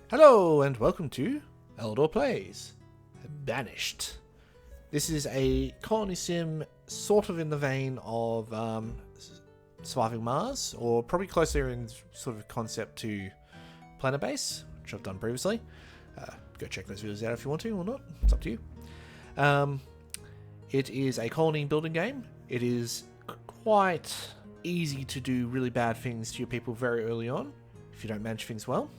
Hello and welcome to Eledor Plays Banished. This is a colony sim sort of in the vein of Surviving Mars, or probably closer in sort of concept to Planet Base, which I've done previously. Go check those videos out if you want to or not, it's up to you. It is a colony building game. It is quite easy to do really bad things to your people very early on if you don't manage things well.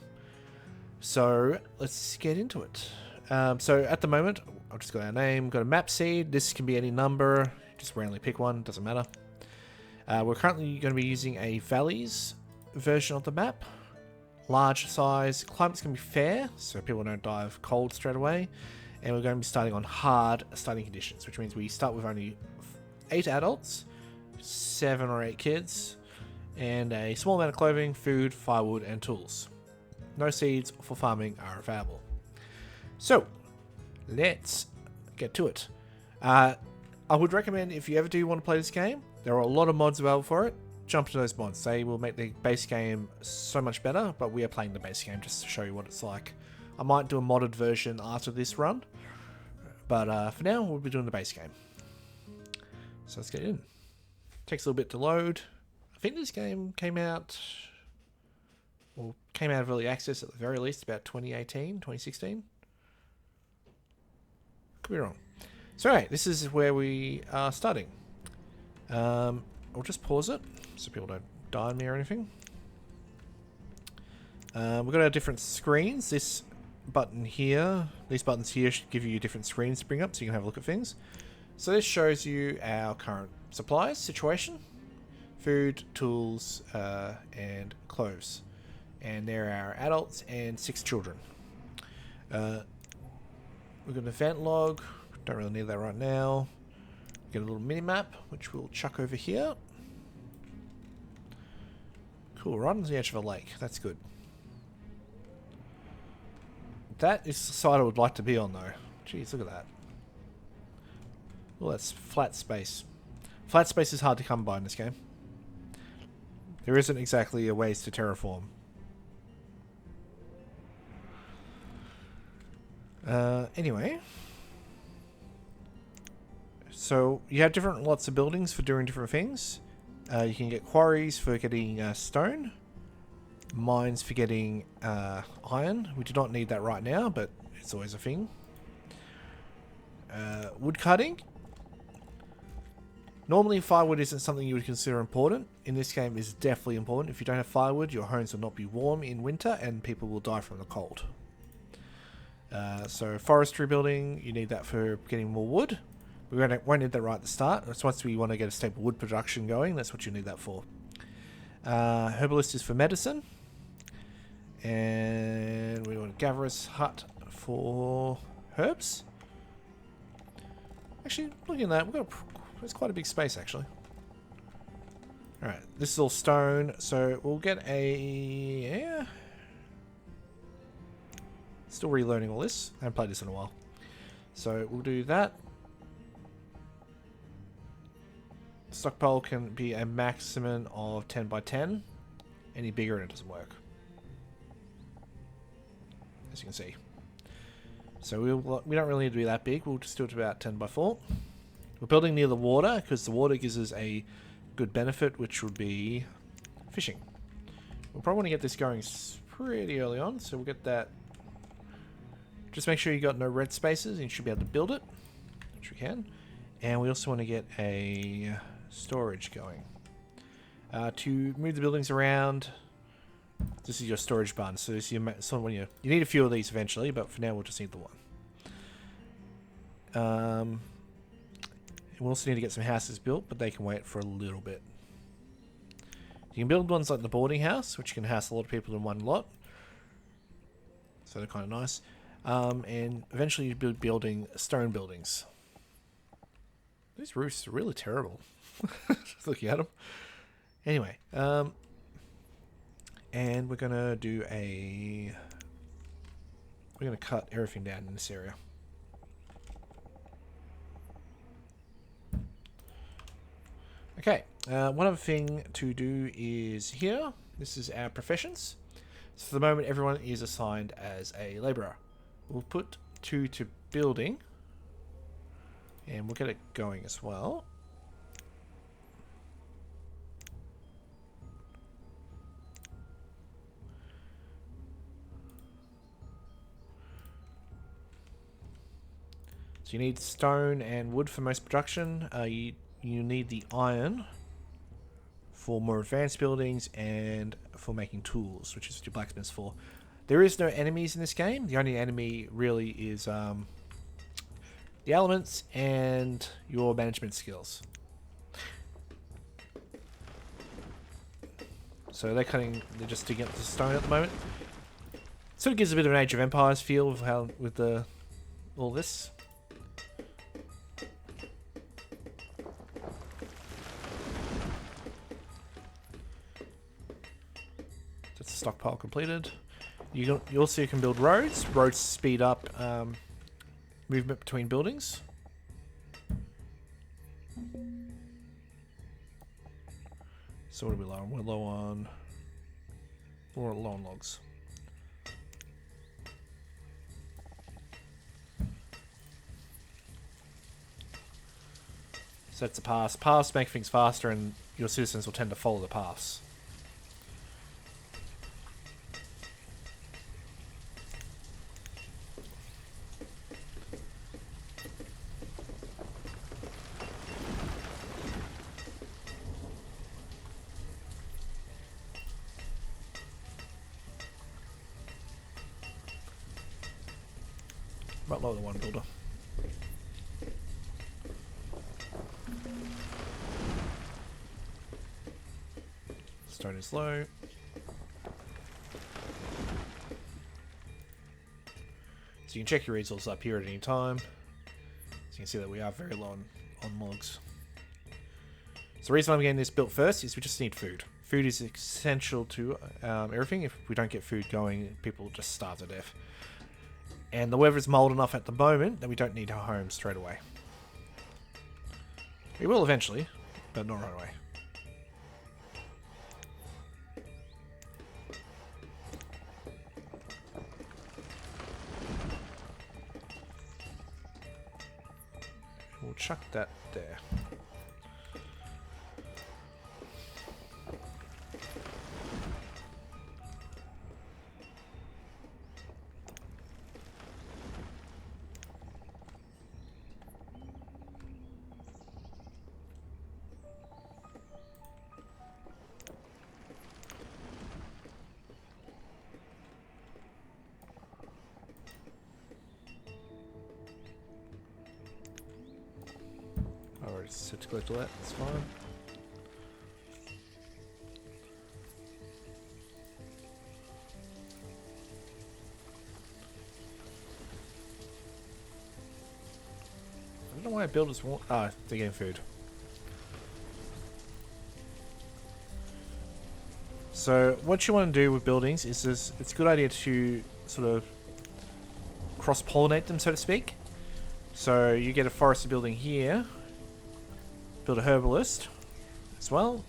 So let's get into it. So at the moment, I've just got our name, got a map seed. This can be any number, just randomly pick one, doesn't matter. We're currently going to be using a valleys version of the map. Large size, climate's going to be fair, so people don't die of cold straight away. And we're going to be starting on hard starting conditions, which means we start with only 8 adults, 7 or 8 kids, and a small amount of clothing, food, firewood, and tools. No seeds for farming are available. So, let's get to it. I would recommend, if you ever do want to play this game, there are a lot of mods available for it. Jump into those mods. They will make the base game so much better, but we are playing the base game just to show you what it's like. I might do a modded version after this run, but for now, we'll be doing the base game. So let's get in. Takes a little bit to load. I think this game came out of early access at the very least about 2018, 2016. Could be wrong. So anyway, this is where we are starting. I'll just pause it so people don't die on me or anything. We've got our different screens. This button here, these buttons here should give you different screens to bring up so you can have a look at things. So this shows you our current supplies situation, food, tools, and clothes. And there are adults and 6 children. We've got an event log. Don't really need that right now. Get a little mini map, which we'll chuck over here. Cool, right on the edge of a lake. That's good. That is the side I would like to be on, though. Jeez, look at that. Oh, that's flat space. Flat space is hard to come by in this game. There isn't exactly a ways to terraform. Anyway, so you have different lots of buildings for doing different things. You can get quarries for getting stone, mines for getting iron. We do not need that right now, but it's always a thing. Wood cutting. Normally firewood isn't something you would consider important. In this game it is definitely important. If you don't have firewood, your homes will not be warm in winter and people will die from the cold. So forestry building, you need that for getting more wood. We won't need that right at the start. That's once we want to get a stable wood production going, that's what you need that for. Herbalist is for medicine. And we want a gatherer's hut for herbs. Actually, looking at that, it's quite a big space actually. Alright, this is all stone, so we'll get a... Still relearning all this. I haven't played this in a while. So we'll do that. Stockpile can be a maximum of 10 by 10. Any bigger and it doesn't work. As you can see. So we don't really need to be that big. We'll just do it about 10 by 4. We're building near the water because the water gives us a good benefit, which would be fishing. We'll probably want to get this going pretty early on, so we'll get that. Just make sure you got no red spaces and you should be able to build it, which we can. And we also want to get a storage going. To move the buildings around, this is your storage barn. So this is your, you need a few of these eventually, but for now we'll just need the one. We'll also need to get some houses built, but they can wait for a little bit. You can build ones like the boarding house, which can house a lot of people in one lot. So they're kind of nice. And eventually you'd be building stone buildings. These roofs are really terrible. Just looking at them. Anyway, and we're gonna do we're gonna cut everything down in this area. Okay, one other thing to do is here. This is our professions. So for the moment, everyone is assigned as a labourer. We'll put 2 to building, and we'll get it going as well. So you need stone and wood for most production. You need the iron for more advanced buildings and for making tools, which is what your blacksmith's for. There is no enemies in this game. The only enemy really is the elements and your management skills. So they're just digging up the stone at the moment. Sort of gives a bit of an Age of Empires feel with all this. That's the stockpile completed. You also can build roads. Roads speed up movement between buildings. So what are we low on? We're low on logs. So that's a pass. Paths make things faster, and your citizens will tend to follow the paths. Might lower the one builder. Stone is low. So you can check your resources up here at any time. So you can see that we are very low on logs. So the reason I'm getting this built first is we just need food. Food is essential to everything. If we don't get food going, people will just starve to death. And the weather is mild enough at the moment that we don't need our homes straight away. We will eventually, but not right away. We'll chuck that there. Alright, set to collect all that, that's fine. I don't know why builders want... Ah, they're getting food. So, what you want to do with buildings is it's a good idea to sort of cross-pollinate them, so to speak. So, you get a forester building here. Build a herbalist as well.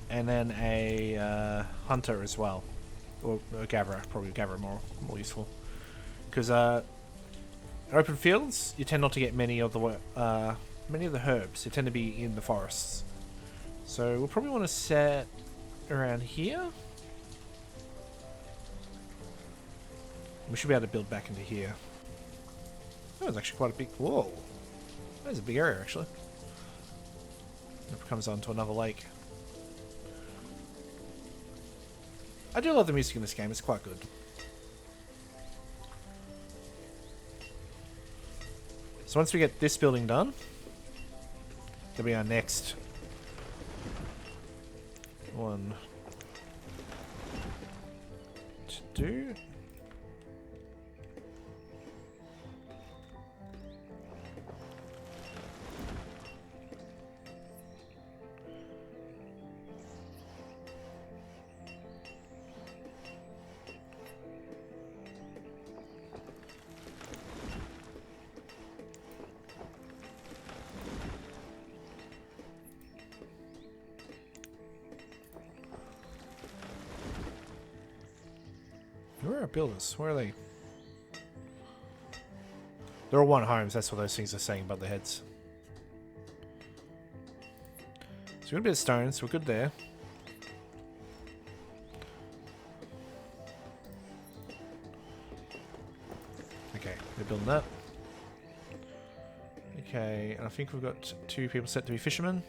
And then a hunter as well. Or a gatherer, probably a gatherer more useful. Because open fields, you tend not to get many of the herbs. They tend to be in the forests. So we'll probably want to set around here. We should be able to build back into here. That was actually quite a big... Whoa. That is a big area, actually. It comes onto another lake. I do love the music in this game. It's quite good. So once we get this building done, that'll be our next one to do. Where are our builders? Where are they? They're all one homes, that's what those things are saying above their heads. So we've got a bit of stone, so we're good there. Okay, they're building that. Okay, and I think we've got 2 people set to be fishermen.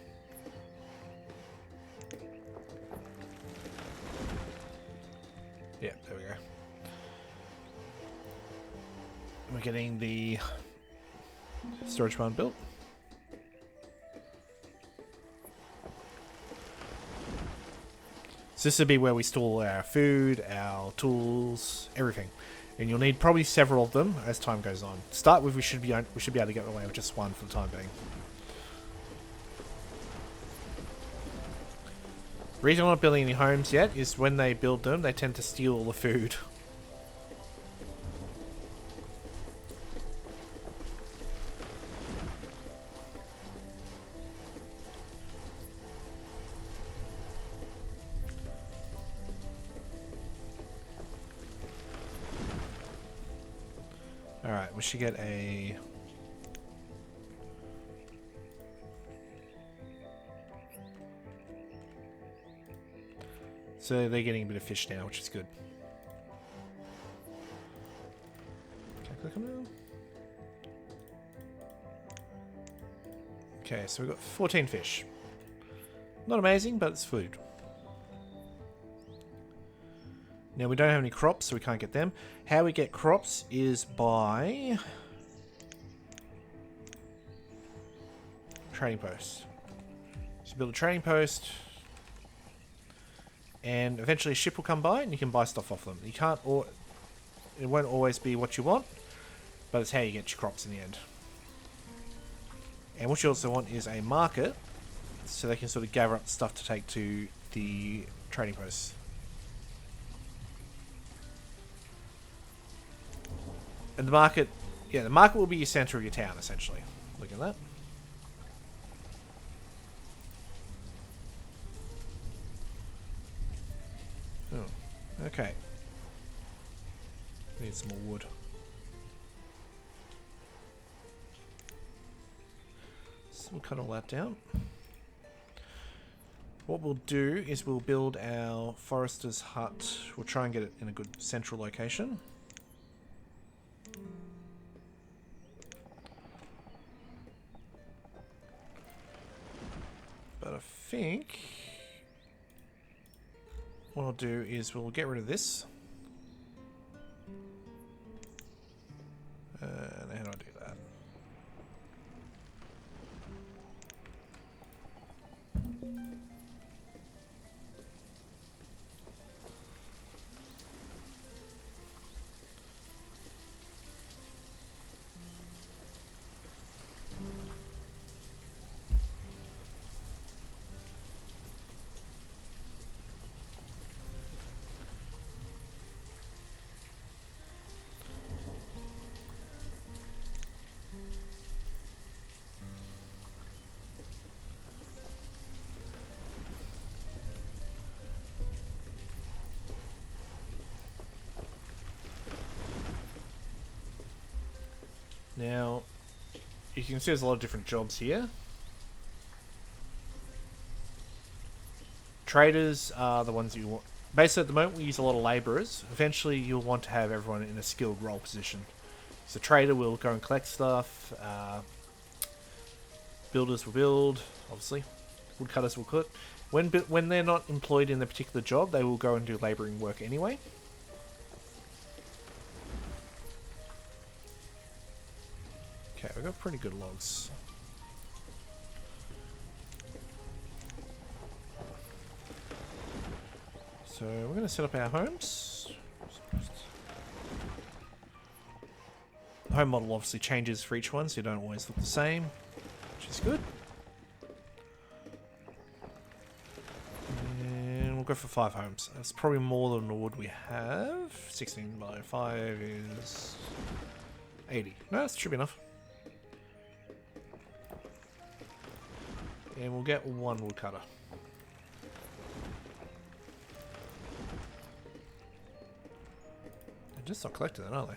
Yeah, there we go. We're getting the storage barn built. So this would be where we store our food, our tools, everything. And you'll need probably several of them as time goes on. To start with, we should be able to get away with just one for the time being. The reason we're not building any homes yet is when they build them, they tend to steal all the food. Alright, we should get a... So they're getting a bit of fish now, which is good. Can I click on them? Okay, so we've got 14 fish. Not amazing, but it's food. Now we don't have any crops, so we can't get them. How we get crops is by trading post. So build a trading post, and eventually a ship will come by, and you can buy stuff off them. You can't, or it won't always be what you want, but it's how you get your crops in the end. And what you also want is a market, so they can sort of gather up stuff to take to the trading posts. And the market, yeah, the market will be your center of your town, essentially. Look at that. Oh, okay. Need some more wood. So we'll cut all that down. What we'll do is we'll build our forester's hut. We'll try and get it in a good central location. But I think what I'll do is we'll get rid of this. And how do I do that? Now, you can see there's a lot of different jobs here. Traders are the ones you want. Basically, at the moment, we use a lot of labourers. Eventually, you'll want to have everyone in a skilled role position. So, trader will go and collect stuff. Builders will build, obviously. Woodcutters will cut. When they're not employed in a particular job, they will go and do labouring work anyway. Okay, we've got pretty good logs. So we're going to set up our homes. The home model obviously changes for each one, so you don't always look the same, which is good. And we'll go for 5 homes. That's probably more than the wood we have. 16 by 5 is 80. No, that should be enough. And we'll get 1 woodcutter. They're just not collecting it, aren't they?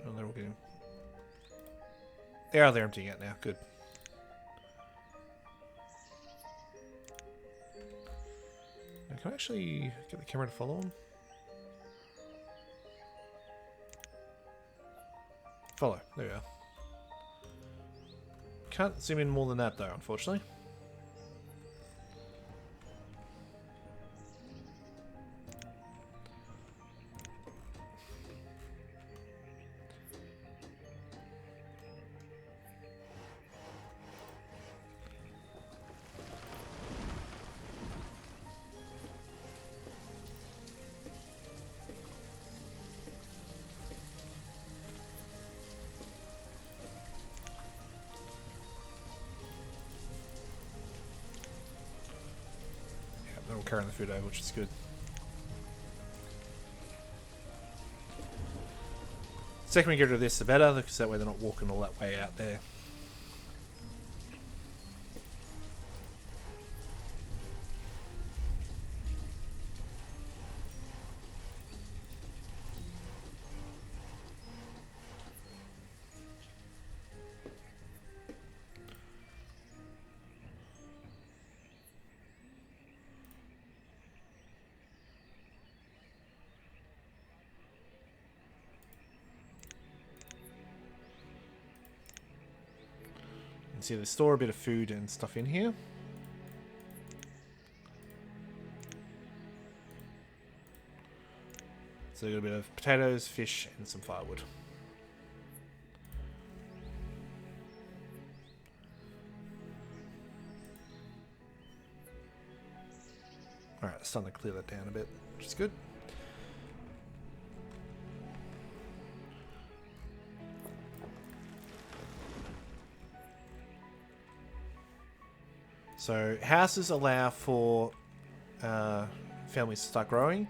Oh, they're all getting... They're emptying it now. Good. Now, can I actually get the camera to follow them? Follow. There we are. Can't zoom in more than that, though, unfortunately. They're all carrying the food over, which is good. The second we get rid of this, the better, because that way they're not walking all that way out there. See, they store a bit of food and stuff in here. So they got a bit of potatoes, fish, and some firewood. Alright, it's starting to clear that down a bit, which is good. So houses allow for families to start growing.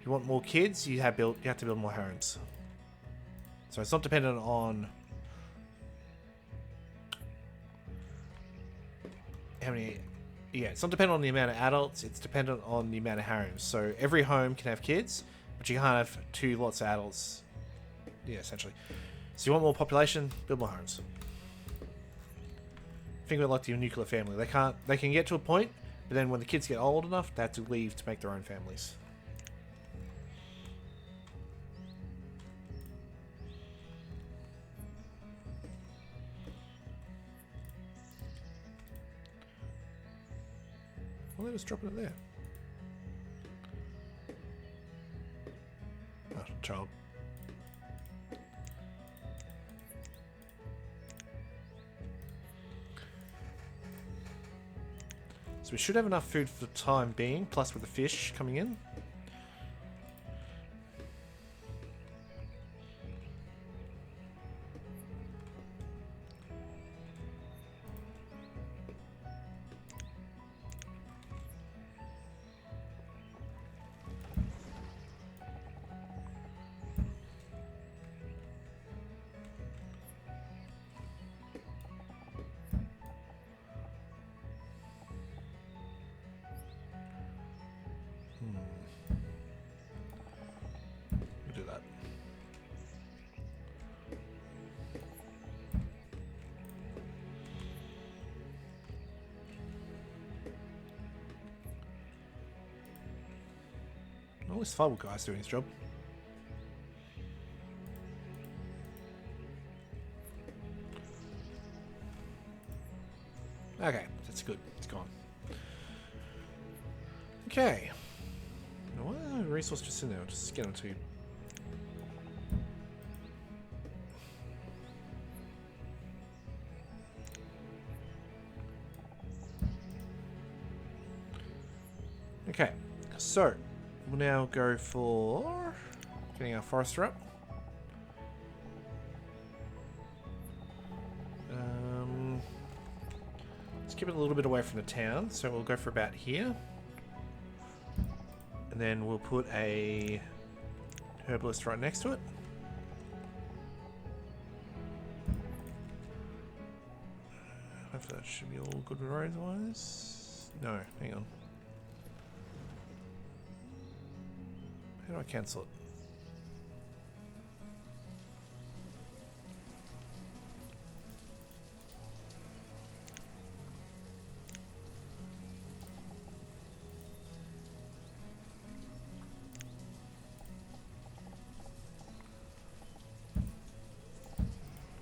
If you want more kids, you have to build more homes. So it's not dependent on how many. Yeah, it's not dependent on the amount of adults. It's dependent on the amount of homes. So every home can have kids, but you can't have two lots of adults. Yeah, essentially. So you want more population, build more homes. Think of it like the nuclear family. They can get to a point, but then when the kids get old enough, they have to leave to make their own families. Well, they're just dropping it there. Oh, child. So we should have enough food for the time being, plus with the fish coming in. We'll do that. Oh, this firewood guy's doing his job. Okay, that's good. It's gone. Okay. Now, what are the resources just in there? I'll just get onto. Okay, so we'll now go for getting our forester up. Let's keep it a little bit away from the town, so we'll go for about here. And then we'll put a herbalist right next to it. Hopefully that should be all good roads-wise. No, hang on. How do I cancel it?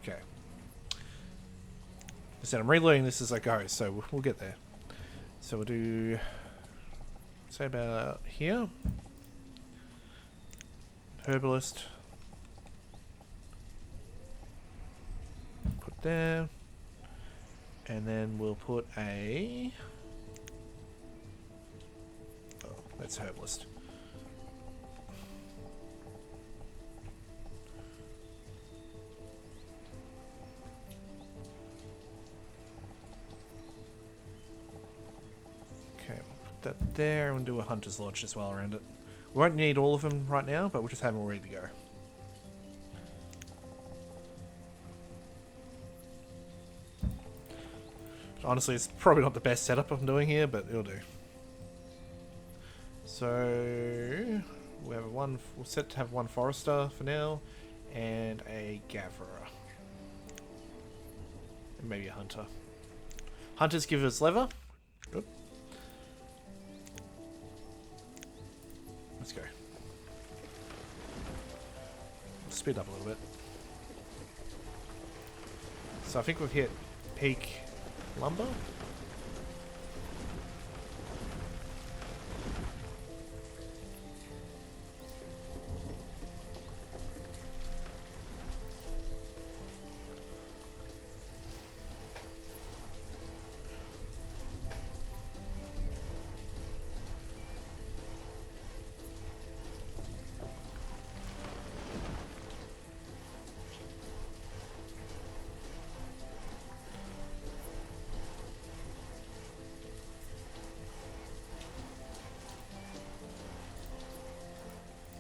Okay. I said I'm reloading this as I go, so we'll get there. So we'll do, say about here. Herbalist. Put there. And then we'll put a... Oh, that's herbalist. Okay, we'll put that there and do a hunter's lodge as well around it. We won't need all of them right now, but we'll just have them all ready to go. Honestly, it's probably not the best setup I'm doing here, but it'll do. So we have we're set to have one forester for now, and a gatherer, and maybe a hunter. Hunters give us leather. Good. Let's go. We'll speed up a little bit. So I think we've hit peak lumber.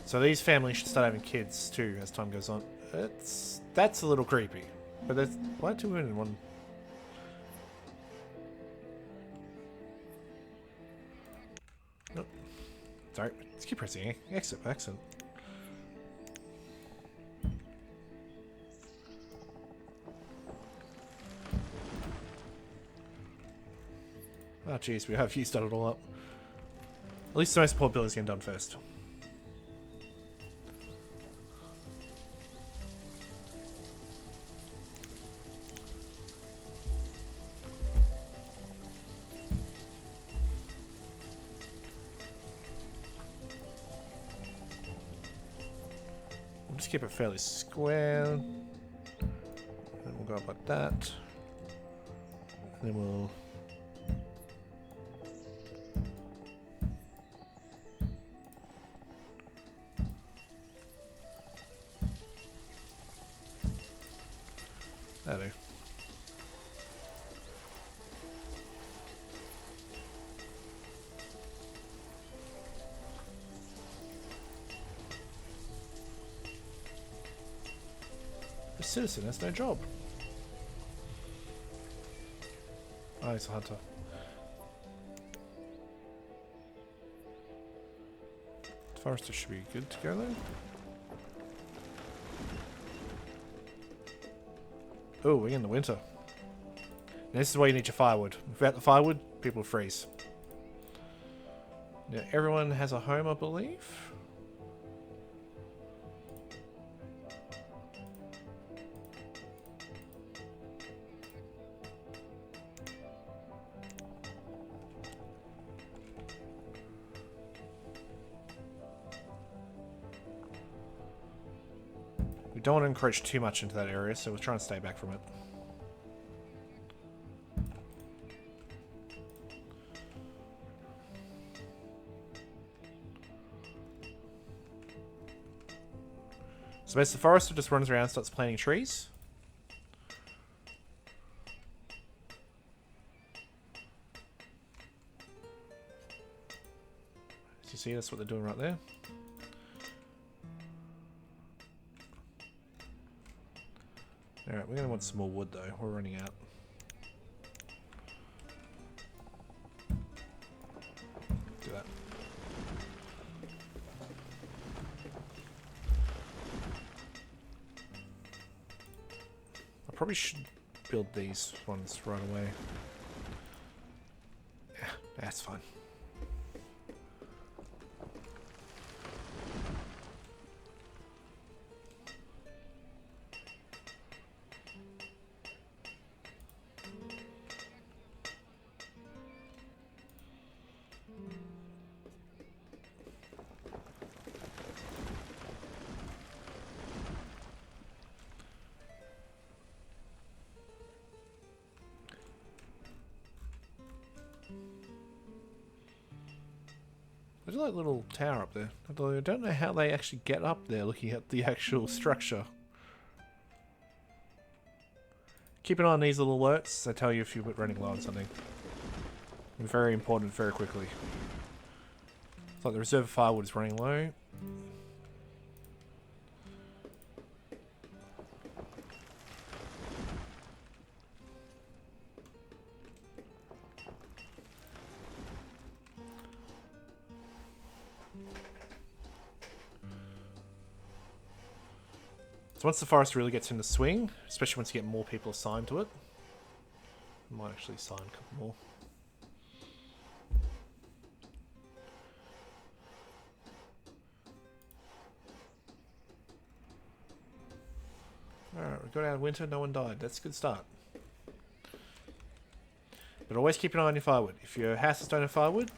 So these families should start having kids too as time goes on. That's a little creepy. But that's why 2 women in one? Nope. Sorry, let's keep pressing A. Excellent. Oh jeez, we have you started it all up. At least the most important building's getting done first. Just keep it fairly square. Then we'll go up like that. And then we'll... That'll do. A citizen has no job. Oh, he's a hunter. The forester should be good to go then. Oh, we're in the winter. Now, this is why you need your firewood. Without the firewood, people freeze. Now, everyone has a home, I believe. We don't want to encroach too much into that area, so we're trying to stay back from it. So as the forester just runs around and starts planting trees. As you see, that's what they're doing right there. Alright, we're going to want some more wood though. We're running out. Do that. I probably should build these ones right away. Yeah, that's fine. There's like a little tower up there. Although I don't know how they actually get up there looking at the actual structure. Keep an eye on these little alerts. They tell you if you're running low on something. Very important very quickly. It's like the reserve of firewood is running low. So once the forest really gets in the swing, especially once you get more people assigned to it, I might actually assign a couple more. Alright, we got out of winter, no one died. That's a good start. But always keep an eye on your firewood. If your houses don't have firewood,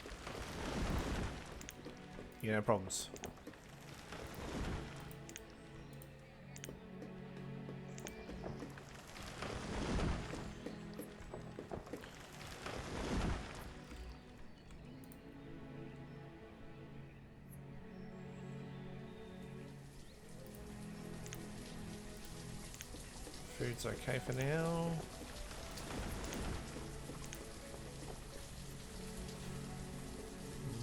you have problems. Food's okay for now.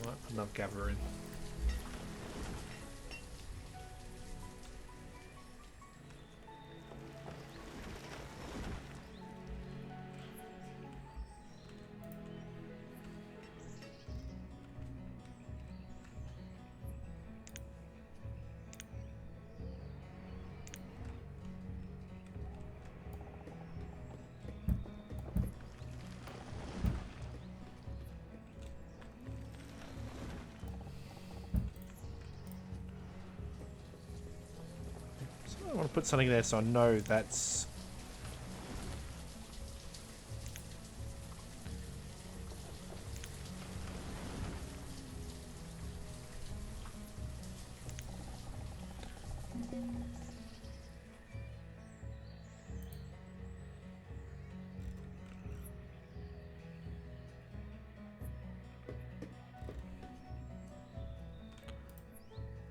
Might put another gatherer in. I want to put something there so I know that's...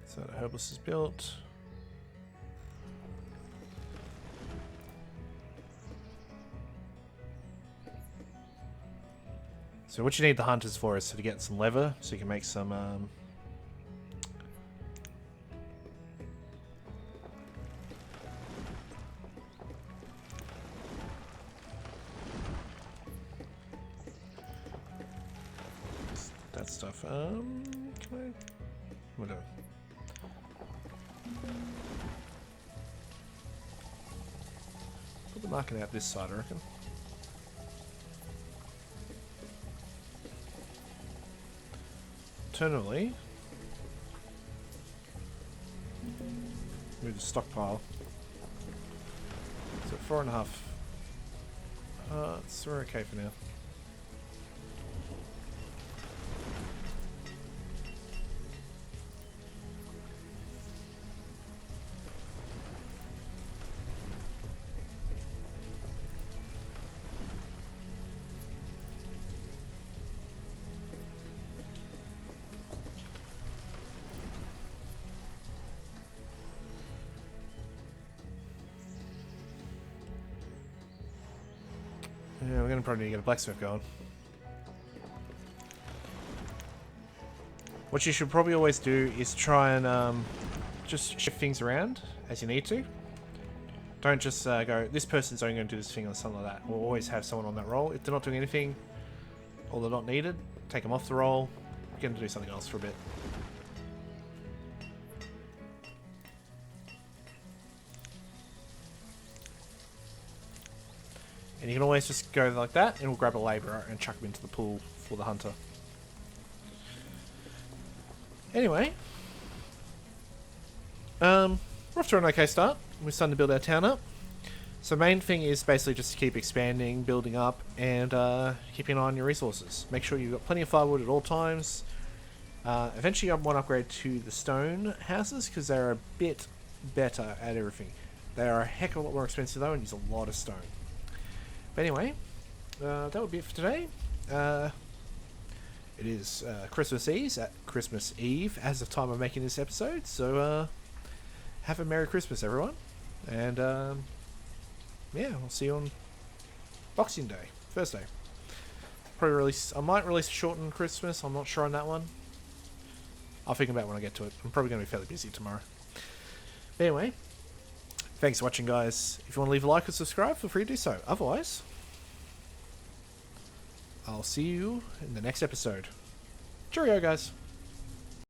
So the herbalist is built. So what you need the hunters for is to get some leather, so you can make some that stuff. Can I? Whatever. Put the market out this side, I reckon. Alternatively, move the stockpile. So 4.5. So we're okay for now. Yeah, we're gonna probably need to get a blacksmith going. What you should probably always do is try and just shift things around as you need to. Don't just go, this person's only going to do this thing or something like that. We'll always have someone on that role. If they're not doing anything or they're not needed, take them off the role, get them to do something else for a bit. And you can always just go like that and we'll grab a labourer and chuck him into the pool for the hunter. Anyway, we're off to an okay start. We're starting to build our town up. So main thing is basically just to keep expanding, building up, and keeping an eye on your resources. Make sure you've got plenty of firewood at all times. Eventually I want to upgrade to the stone houses because they're a bit better at everything. They are a heck of a lot more expensive though and use a lot of stone. But anyway, that would be it for today. It is Christmas Eve as of time of making this episode, so have a Merry Christmas, everyone. And yeah, I'll see you on Boxing Day, Thursday. Probably release. I might release a shortened Christmas. I'm not sure on that one. I'll think about it when I get to it. I'm probably going to be fairly busy tomorrow. But anyway, thanks for watching, guys. If you want to leave a like or subscribe, feel free to do so. Otherwise, I'll see you in the next episode. Cheerio, guys.